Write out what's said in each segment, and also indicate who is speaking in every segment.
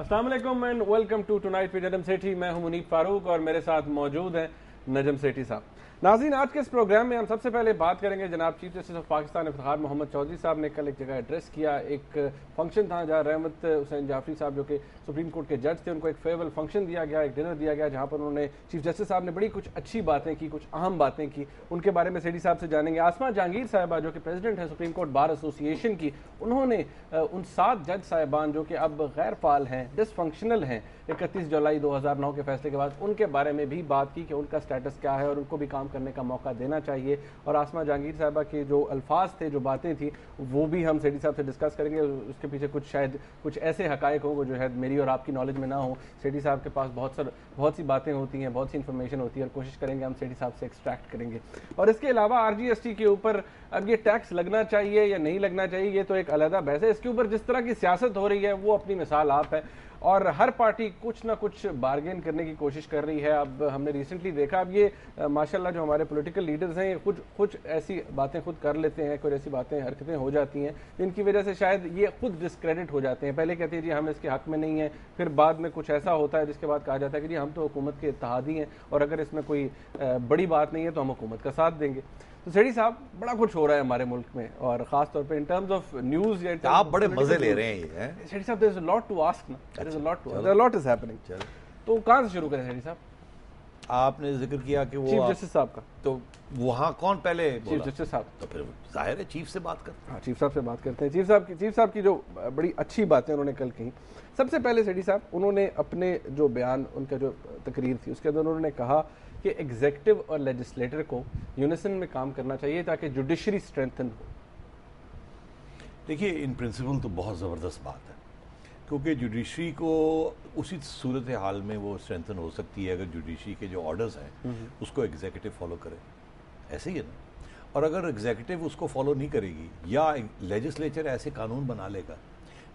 Speaker 1: अस्सलाम वालेकुम and welcome to tonight with Najam Sethi. मैं हूं मुनीब फारूक और मेरे साथ मौजूद हैं नजम सेठी साहब। नाज़रीन, आज के इस प्रोग्राम में हम सबसे पहले बात करेंगे जनाब chief justice of Pakistan Iftikhar Mohammad Chaudhry sahab ने कल एक जगह एड्रेस किया। एक फंक्शन था जहाँ रहमत हुसैन जाफरी साहब जो कि सुप्रीम कोर्ट के जज थे, उनको एक फेयरवेल फंक्शन दिया गया, एक डिनर दिया गया, जहाँ पर उन्होंने चीफ जस्टिस साहब ने बड़ी कुछ अच्छी बातें की, कुछ अहम बातें की। उनके बारे में सेठी साहब से जानेंगे। आसमा जहांगीर साहिबा जो कि प्रेसिडेंट है सुप्रीम कोर्ट बार एसोसिएशन की, उन्होंने उन 7 जज साहिबान जो कि अब गैर फाल हैं, डिसफंक्शनल हैं 31 जुलाई 2009 के फैसले के बाद, उनके बारे में भी बात की कि उनका स्टेटस क्या है और उनको भी काम करने का मौका देना चाहिए। और आसमा जहांगीर साहिबा के जो अल्फाज थे, जो बातें थी, वो भी हम सेठी साहब से डिस्कस करेंगे। उसके पीछे शायद कुछ ऐसे हकायक हों जो शायद मेरी और आपकी नॉलेज में ना हो। सेठी साहब के पास बहुत सी बातें होती हैं, बहुत सी इंफॉर्मेशन होती है और कोशिश करेंगे हम सेठी साहब से एक्सट्रैक्ट करेंगे। और इसके अलावा RGST के ऊपर अब ये टैक्स लगना चाहिए या नहीं लगना चाहिए, ये तो एक अलग बहस है। इसके ऊपर जिस तरह की सियासत हो रही है वो अपनी मिसाल आप है और हर पार्टी कुछ ना कुछ बार्गेन करने की कोशिश कर रही है। अब हमने रिसेंटली देखा, अब ये माशाल्लाह जो हमारे पॉलिटिकल लीडर्स हैं, ये कुछ ऐसी बातें खुद कर लेते हैं, कुछ ऐसी बातें हरकतें हो जाती हैं जिनकी वजह से शायद ये खुद डिस्क्रेडिट हो जाते हैं। पहले कहते हैं जी हम इसके हक में नहीं है, फिर बाद में कुछ ऐसा होता है जिसके बाद कहा जाता है कि जी हम तो हुकूमत के इत्तेहादी हैं और अगर इसमें कोई बड़ी बात नहीं है तो हम हुकूमत का साथ देंगे। तो सेठी साहब, बड़ा कुछ हो रहा है हमारे मुल्क में और खास तौर पे इन टर्म्स ऑफ न्यूज़।
Speaker 2: आप बड़े मजे ले रहे हैं
Speaker 1: सेठी साहब, there is a lot to ask ना, there is a lot is happening. तो कहां से शुरू करें सेठी साहब?
Speaker 2: आपने जिक्र किया कि वो
Speaker 1: चीफ जस्टिस साहब का,
Speaker 2: तो वहाँ कौन पहले
Speaker 1: चीफ जस्टिस साहब,
Speaker 2: तो फिर जाहिर है चीफ से बात करते हैं।
Speaker 1: हाँ, चीफ साहब से बात करते हैं। चीफ साहब की जो बड़ी अच्छी बातें उन्होंने कल कही। सबसे पहले सेठी साहब, उन्होंने अपने जो बयान, उनका जो तकरीर थी उसके अंदर उन्होंने कहा कि एग्जीक्यूटिव और लेजिस्लेटर को यूनिसन में काम करना चाहिए ताकि जुडिशरी स्ट्रेंथन हो।
Speaker 2: देखिए, इन प्रिंसिपल तो बहुत ज़बरदस्त बात है, क्योंकि जुडिशरी को उसी सूरत हाल में वो स्ट्रेंथन हो सकती है अगर जुडिशरी के जो ऑर्डर्स हैं उसको एग्जीक्यूटिव फॉलो करे। ऐसे ही है ना। और अगर एग्जीक्यूटिव उसको फॉलो नहीं करेगी या लेजिस्लेचर ऐसे कानून बना लेगा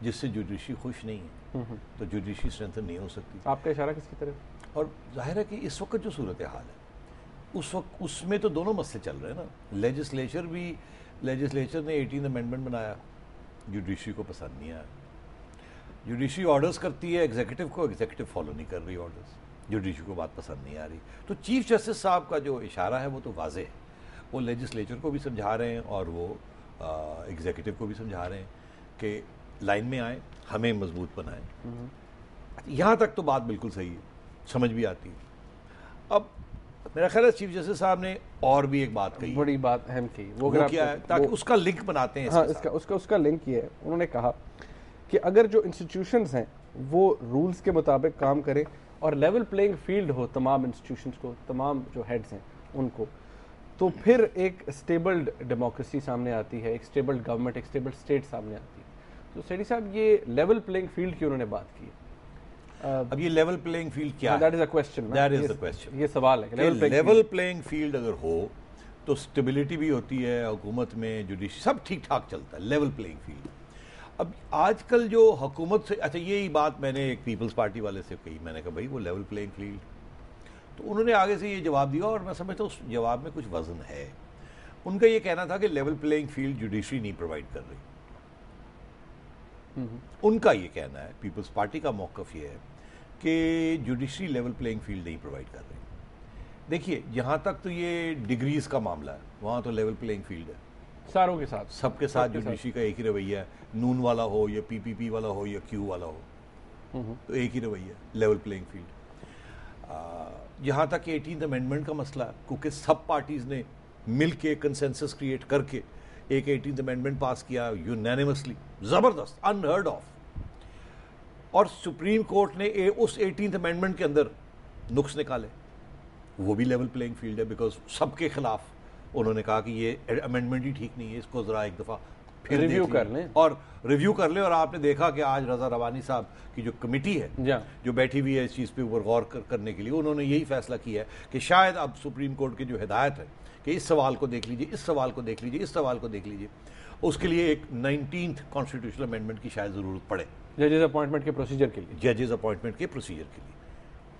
Speaker 2: जिससे जुडिशरी खुश नहीं है, तो जुडिशरी स्ट्रेंथन नहीं हो सकती।
Speaker 1: आपका इशारा किसकी तरफ?
Speaker 2: और जाहिर है कि इस वक्त जो सूरत हाल है उस वक्त उसमें तो दोनों मसले चल रहे हैं ना। लेजिस्लेचर ने 18th अमेंडमेंट बनाया, जुडिशरी को पसंद नहीं आया। जुडिशरी ऑर्डर्स करती है एग्जीक्यूटिव को, एग्जीक्यूटिव फॉलो नहीं कर रही ऑर्डर्स, जुडिशरी को बात पसंद नहीं आ रही। तो चीफ जस्टिस साहब का जो इशारा है वो तो वाज़ेह है। वो लेजिस्लेचर को भी समझा रहे हैं और वो एग्जीक्यूटिव को भी समझा रहे हैं कि लाइन में आए, हमें मजबूत बनाएं। यहाँ तक तो बात बिल्कुल सही है, समझ भी आती है। अब मेरा ख्याल है चीफ जस्टिस साहब ने और भी एक बात कही,
Speaker 1: बड़ी बात अहम की।
Speaker 2: वो क्या है, ताकि उसका लिंक बनाते हैं।
Speaker 1: हाँ, उसका लिंक ये है, उन्होंने कहा कि अगर जो इंस्टीट्यूशंस हैं वो रूल्स के मुताबिक काम करें और लेवल प्लेइंग फील्ड हो तमाम इंस्टीट्यूशंस को, तमाम जो हेड्स हैं उनको, तो फिर एक स्टेबल्ड डेमोक्रेसी सामने आती है, एक स्टेबल्ड गवर्नमेंट, एक स्टेबल स्टेट सामने आती है। तो सेठी साहब, ये लेवल प्लेइंग फील्ड की उन्होंने बात की।
Speaker 2: अब ये लेवल प्लेइंग फील्ड क्या है?
Speaker 1: That is a question.
Speaker 2: That is the question.
Speaker 1: ये सवाल है।
Speaker 2: लेवल प्लेइंग फील्ड अगर हो तो स्टेबिलिटी भी होती है, हुकूमत में जुडिशरी सब ठीक ठाक चलता है। Level playing field. अब आजकल जो हुकूमत से, अच्छा यही बात मैंने एक पीपल्स पार्टी वाले से कही, मैंने कहा भाई वो लेवल प्लेइंग फील्ड, तो उन्होंने आगे से ये जवाब दिया और मैं समझता हूँ उस जवाब में कुछ वजन है। उनका ये कहना था कि लेवल प्लेइंग फील्ड जुडिशरी नहीं प्रोवाइड कर रही। उनका ये कहना है, पीपल्स पार्टी का मौक़िफ़ ये है कि जुडिशरी लेवल प्लेइंग फील्ड नहीं प्रोवाइड कर रही। देखिए, जहाँ तक तो ये डिग्रीज का मामला है, वहाँ तो लेवल प्लेइंग फील्ड है
Speaker 1: सारों के साथ,
Speaker 2: सबके साथ। जुडिशरी का एक ही रवैया है, नून वाला हो या PPP वाला हो या क्यू वाला हो, तो एक ही रवैया, लेवल प्लेइंग फील्ड। जहाँ तक 18th अमेंडमेंट का मसला है, क्योंकि सब पार्टीज़ ने मिल के कंसेंसस क्रिएट करके एक 18th अमेंडमेंट पास किया यूनैनिमसली, ज़बरदस्त, अनहर्ड ऑफ। और सुप्रीम कोर्ट ने उस 18th अमेंडमेंट के अंदर नुक्स निकाले, वो भी लेवल प्लेइंग फील्ड है, बिकॉज सबके खिलाफ उन्होंने कहा कि ये अमेंडमेंट ही ठीक नहीं है, इसको ज़रा एक दफ़ा फिर
Speaker 1: रिव्यू कर लें
Speaker 2: और आपने देखा कि आज रज़ा रवानी साहब की जो कमेटी है जो बैठी हुई है इस चीज़ पे ऊपर गौर करने के लिए, उन्होंने यही फैसला किया है कि शायद अब सुप्रीम कोर्ट की जो हिदायत है कि इस सवाल को देख लीजिए, इस सवाल को देख लीजिए, इस सवाल को देख लीजिए, उसके लिए एक 19th कॉन्स्टिट्यूशनल अमेंडमेंट की शायद ज़रूरत पड़े
Speaker 1: जजेस अपॉइंटमेंट के प्रोसीजर के लिए।
Speaker 2: जजेस अपॉइंटमेंट के प्रोसीजर के लिए।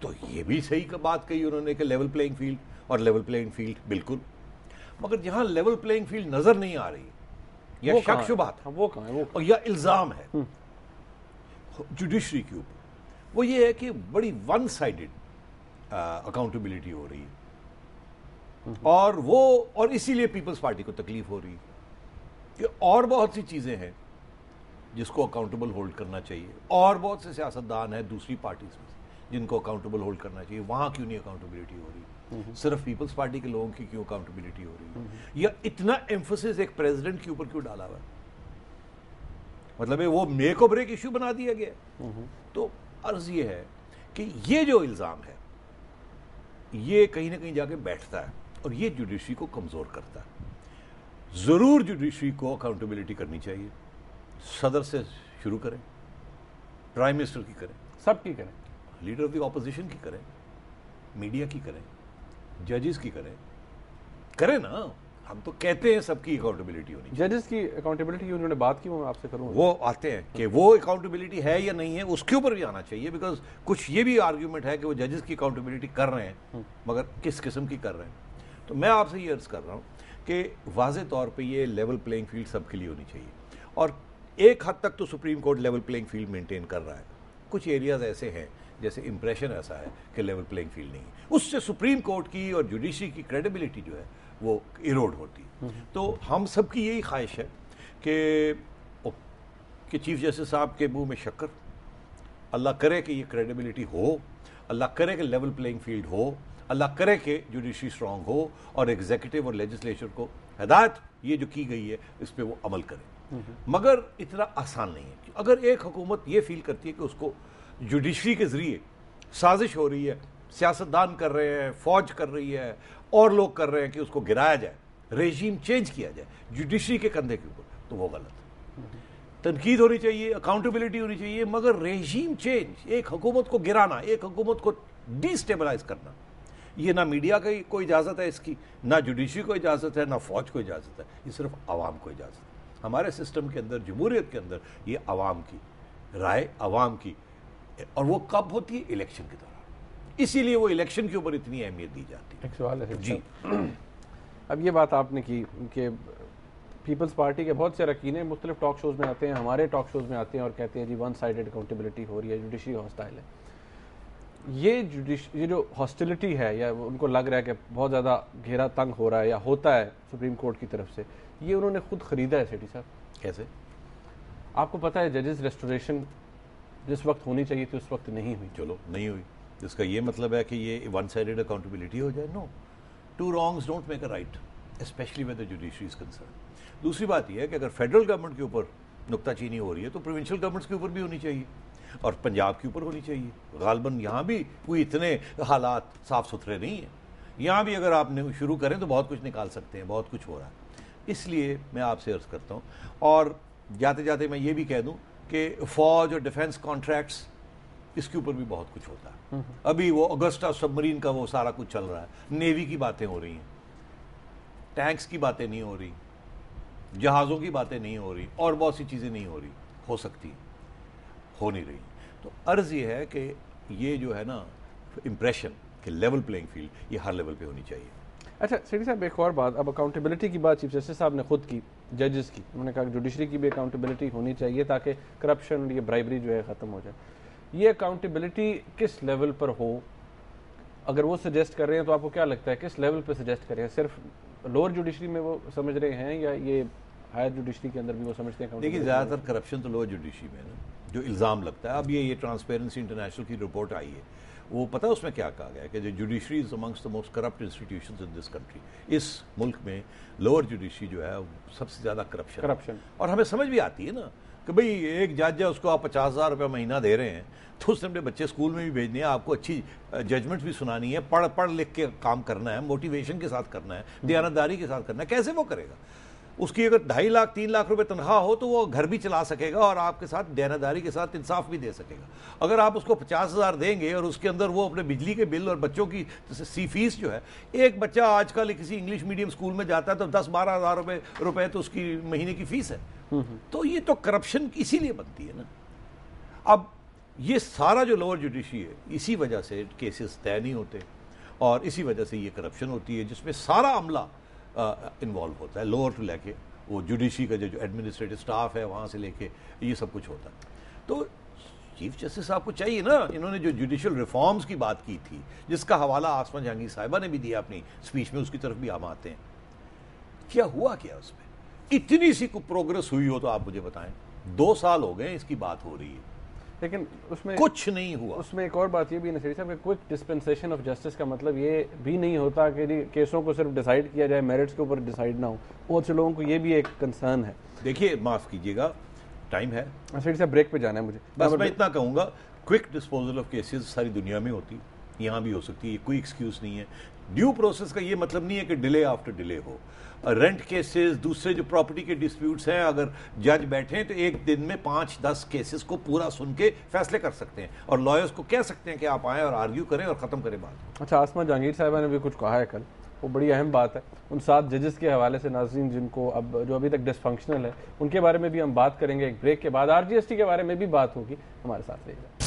Speaker 2: तो ये भी सही बात कही उन्होंने कि लेवल प्लेइंग फील्ड, और लेवल प्लेइंग फील्ड बिल्कुल, मगर जहां लेवल प्लेइंग फील्ड नजर नहीं आ रही या शक शुबा था,
Speaker 1: वो कहां है,
Speaker 2: और या इल्जाम है जुडिशरी के ऊपर वो ये है कि बड़ी वन साइडेड अकाउंटेबिलिटी हो रही है, और इसीलिए पीपल्स पार्टी को तकलीफ हो रही है कि और बहुत सी चीजें हैं जिसको अकाउंटेबल होल्ड करना चाहिए, और बहुत से सियासतदान हैं दूसरी पार्टीज में जिनको अकाउंटेबल होल्ड करना चाहिए, वहां क्यों नहीं अकाउंटेबिलिटी हो रही? सिर्फ पीपल्स पार्टी के लोगों की क्यों अकाउंटेबिलिटी हो रही है? या इतना एम्फोसिस एक प्रेसिडेंट के ऊपर क्यों डाला हुआ है? मतलब वो मेक और ब्रेक इश्यू बना दिया गया। तो अर्ज ये है कि ये जो इल्जाम है ये कहीं ना कहीं जाके बैठता है और ये जुडिशरी को कमजोर करता है। जरूर जुडिशरी को अकाउंटेबिलिटी करनी चाहिए, सदर से शुरू करें, प्राइम मिनिस्टर की करें,
Speaker 1: सबकी करें,
Speaker 2: लीडर ऑफ द ऑपोजिशन की करें, मीडिया की करें, जजेस की करें ना। हम तो कहते हैं सबकी अकाउंटेबिलिटी होनी चाहिए।
Speaker 1: जजेस की अकाउंटेबिलिटी की उन्होंने बात की, मैं आपसे करूंगा।
Speaker 2: वो आते हैं कि वो अकाउंटेबिलिटी है या नहीं है, उसके ऊपर भी आना चाहिए, बिकॉज कुछ ये भी आर्ग्यूमेंट है कि वो जजेस की अकाउंटेबिलिटी कर रहे हैं मगर किस किस्म की कर रहे हैं। तो मैं आपसे ये अर्ज कर रहा हूँ कि वाज़े तौर पे ये लेवल प्लेइंग फील्ड सबके लिए होनी चाहिए, और एक हद तक तो supreme court level playing field maintain कर रहा है। कुछ एरियाज ऐसे हैं जैसे इंप्रेशन ऐसा है कि लेवल प्लेइंग फील्ड नहीं है, उससे सुप्रीम कोर्ट की और जुडिशरी की क्रेडिबिलिटी जो है वो इरोड होती है। तो हम सबकी यही ख्वाहिश है कि चीफ जस्टिस साहब के मुंह में शक्कर, अल्लाह करे कि ये क्रेडिबिलिटी हो, अल्लाह करे कि लेवल प्लेइंग फील्ड हो, अल्लाह करे कि जुडिशरी स्ट्रांग हो और एग्जीक्यूटिव और लेजिस्लेचर को हिदायत ये जो की गई है इस पर वो अमल करे। मगर इतना आसान नहीं है। अगर एक हुकूमत ये फील करती है कि उसको जुडिशरी के जरिए साजिश हो रही है, सियासतदान कर रहे हैं, फौज कर रही है और लोग कर रहे हैं कि उसको गिराया जाए, रेजीम चेंज किया जाए जुडिशरी के कंधे के ऊपर, तो वो गलत है। तनकीद होनी चाहिए, अकाउंटेबिलिटी होनी चाहिए, मगर रेजीम चेंज, एक हुकूमत को गिराना, एक हुकूमत को डिस्टेबलाइज करना, ये ना मीडिया की कोई इजाज़त है इसकी, ना जुडिशरी को इजाज़त है, ना फौज को इजाज़त है, ये सिर्फ आवाम को इजाज़त है। हमारे सिस्टम के अंदर, जमहूरियत के अंदर, ये आवाम की राय, आवाम की, और वो कब होती है? इलेक्शन के दौरान। इसीलिए वो इलेक्शन के ऊपर इतनी अहमियत दी जाती है।
Speaker 1: एक सवाल है
Speaker 2: जी।
Speaker 1: अब ये बात आपने की कि पीपल्स पार्टी के बहुत से अरकान मुख्तलिफ टॉक शोज़ में आते हैं, हमारे टॉक शोज़ में आते हैं और कहते हैं जी वन साइडेड अकाउंटेबिलिटी हो रही है, जुडिशरी हॉस्टाइल है। ये जो हॉस्टिलिटी है, या उनको लग रहा है कि बहुत ज़्यादा घेरा तंग हो रहा है या होता है सुप्रीम कोर्ट की तरफ से, ये उन्होंने खुद ख़रीदा है सेठी साहब।
Speaker 2: कैसे?
Speaker 1: आपको पता है जजेस रेस्टोरेशन जिस वक्त होनी चाहिए थी उस वक्त नहीं हुई।
Speaker 2: चलो नहीं हुई, जिसका ये मतलब है कि ये वन साइडेड अकाउंटेबिलिटी हो जाए? No, two wrongs don't make a right, specially with the judiciary is concern. दूसरी बात यह है कि अगर फेडरल गवर्नमेंट के ऊपर नुक्ताचीनी हो रही है तो प्रोविंशियल गवर्नमेंट्स के ऊपर भी होनी चाहिए, और पंजाब के ऊपर होनी चाहिए। गालबन यहाँ भी कोई इतने हालात साफ सुथरे नहीं हैं, यहाँ भी अगर आप शुरू करें तो बहुत कुछ निकाल सकते हैं, बहुत कुछ हो रहा है। इसलिए मैं आपसे अर्ज करता हूँ, और जाते जाते मैं ये भी कह दूँ कि फौज और डिफेंस कॉन्ट्रैक्ट्स, इसके ऊपर भी बहुत कुछ होता है। अभी वो अगस्टा सबमरीन का वो सारा कुछ चल रहा है, नेवी की बातें हो रही हैं, टैंक्स की बातें नहीं हो रही, जहाज़ों की बातें नहीं हो रही, और बहुत सी चीज़ें नहीं हो रही, हो सकती है, हो नहीं रही। तो अर्ज़ ये है कि ये जो है ना इम्प्रेशन कि लेवल प्लेइंग फील्ड, ये हर लेवल पे होनी चाहिए।
Speaker 1: अच्छा सेठी साहब, एक और बात, अब अकाउंटेबिलिटी की बात चीफ जस्टिस साहब ने खुद की, जजेस की, उन्होंने कहा कि जुडिशरी की भी अकाउंटेबिलिटी होनी चाहिए ताकि करप्शन, ये ब्राइबरी जो है ख़त्म हो जाए। ये अकाउंटेबिलिटी किस लेवल पर हो, अगर वो सजेस्ट कर रहे हैं तो आपको क्या लगता है किस लेवल पर सजेस्ट कर रहे हैं? सिर्फ लोअर जुडिशरी में वो समझ रहे हैं या ये हायर जुडिशरी के अंदर भी वो समझते हैं?
Speaker 2: देखिए, ज़्यादातर करप्शन तो लोअर जुडिशरी में है ना, जो इल्ज़ाम लगता है। अब ये ट्रांसपेरेंसी इंटरनेशनल की रिपोर्ट आई है, वो पता है उसमें क्या कहा गया है कि जो judiciary is amongst the most corrupt institutions in this country. इस मुल्क में लोअर जुडिशरी जो है सबसे ज़्यादा करप्शन, और हमें समझ भी आती है ना कि भाई एक जज है, उसको आप 50,000 रुपये महीना दे रहे हैं, तो उसने अपने बच्चे स्कूल में भी भेजने हैं, आपको अच्छी जजमेंट भी सुनानी है, पढ़ लिख के काम करना है, मोटिवेशन के साथ करना है, दयानतदारी के साथ करना है। कैसे वो करेगा? उसकी अगर 2.5 लाख 3 लाख रुपए तनख्वाह हो तो वो घर भी चला सकेगा और आपके साथ दयानतदारी के साथ इंसाफ भी दे सकेगा। अगर आप उसको 50,000 देंगे और उसके अंदर वो अपने बिजली के बिल और बच्चों की सी फीस जो है, एक बच्चा आजकल किसी इंग्लिश मीडियम स्कूल में जाता है तो 10-12 हज़ार रुपए तो उसकी महीने की फीस है। तो ये तो करप्शन इसीलिए बनती है ना। अब ये सारा जो लोअर जुडिशरी है, इसी वजह से केसेस तय नहीं होते और इसी वजह से ये करप्शन होती है, जिसमें सारा अमला इन्वॉल्व होता है, लोअर टू लेके वो जुडिशरी का जो एडमिनिस्ट्रेटिव स्टाफ है वहाँ से लेके ये सब कुछ होता है। तो चीफ जस्टिस साहब को चाहिए ना, इन्होंने जो जुडिशियल रिफॉर्म्स की बात की थी, जिसका हवाला आसमा जहांगीर साहिबा ने भी दिया अपनी स्पीच में, उसकी तरफ भी हम आते हैं। क्या हुआ क्या उसमें? इतनी सी प्रोग्रेस हुई हो तो आप मुझे बताएं। 2 साल हो गए इसकी बात हो रही है,
Speaker 1: लेकिन उसमें
Speaker 2: कुछ नहीं हुआ।
Speaker 1: उसमें एक और बात ये भी नसीर साहब, क्विक डिस्पेंसेशन ऑफ जस्टिस का मतलब ये भी नहीं होता कि केसों को सिर्फ डिसाइड किया जाए, मेरिट्स के ऊपर डिसाइड ना हो। बहुत से लोगों को ये भी एक कंसर्न है।
Speaker 2: देखिए, माफ कीजिएगा, टाइम है,
Speaker 1: नसीर साहब ब्रेक पे जाना है मुझे।
Speaker 2: बस मैं इतना कहूंगा, क्विक डिस्पोजल ऑफ केसेस सारी दुनिया में होती, यहाँ भी हो सकती है, ये कोई एक्सक्यूज नहीं है। ड्यू प्रोसेस का ये मतलब नहीं है कि डिले आफ्टर डिले हो। रेंट केसेस, दूसरे जो प्रॉपर्टी के डिस्प्यूट्स हैं, अगर जज बैठे हैं तो एक दिन में 5-10 केसेस को पूरा सुन के फैसले कर सकते हैं, और लॉयर्स को कह सकते हैं कि आप आएँ और आर्ग्यू करें और ख़त्म करें बात।
Speaker 1: अच्छा, आसमा जहांगीर साहिबा ने भी कुछ कहा है कल, वो बड़ी अहम बात है। उन 7 जजेस के हवाले से नाज़रीन जिनको अब जो अभी तक डिसफंक्शनल है, उनके बारे में भी हम बात करेंगे एक ब्रेक के बाद। RGST के बारे में भी बात होगी, हमारे साथ रहिएगा।